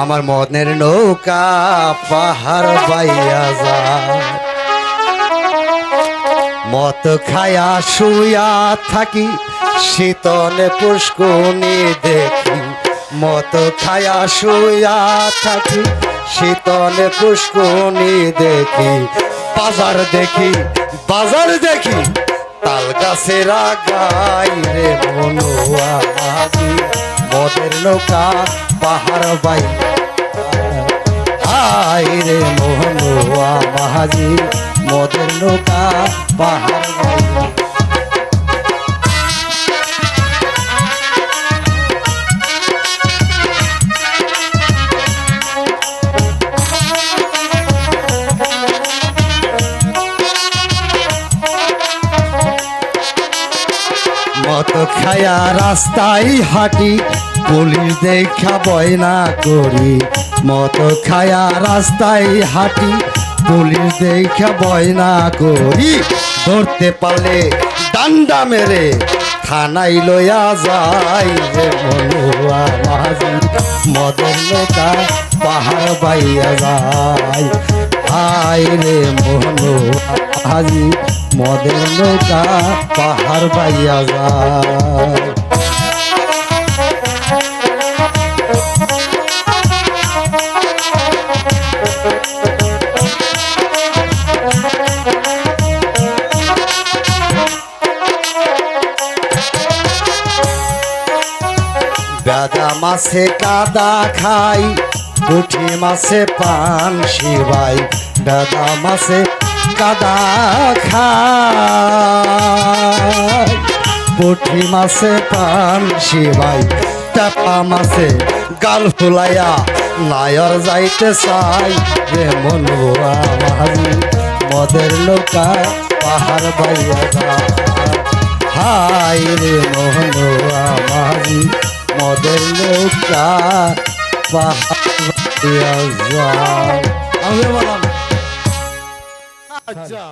আমার মনের নৌকা পাহাড় বাইয়া যায়, মত খায়া শুয়া থাকি শীতলে পুষ্কুনি দেখি, মত খায়া শুয়া থাকি শীতলে পুষ্কুনি দেখি, বাজার দেখি বাজার দেখি তাল গাছের আগাই রে মনুয়া মাঝি মদের নৌকা পাহাড় বাই আই রে মনুয়া মাঝি মদের নৌকা পাহাড় বাই। মত খায়া রাস্তায় হাঁটি পুলিশ দেখা বয়না করি, মত খায়া রাস্তায় হাঁটি পুলিশ দেখা বয়না করি, ধরতে পারলে ডান্ডা মেরে থানায় লইয়া যায় রে মনুয়া মাঝি মদের নৌকা পাহাড় বাইয়া যায়, আয় রে মনুয়া মাঝি মদের নৌকা পাহাড় বাইয়া যায়। বেদা মাছে কাদা খাই পুঁটি মাছে পান শিবাই, বেদা মাছে কাদা খাই পুঁটি মাছে পান শিবাই, চাপা মাছে গাল ফুলাইয়া নায়র যাইতে চাই রে মনুয়া মাঝি মদের নৌকা পাহাড় বাইয়া যায়, হাই রে মনুয়া মাঝি মদের নৌকা পাহাড় বাইয়া যায়। আমি বললাম আচ্ছা।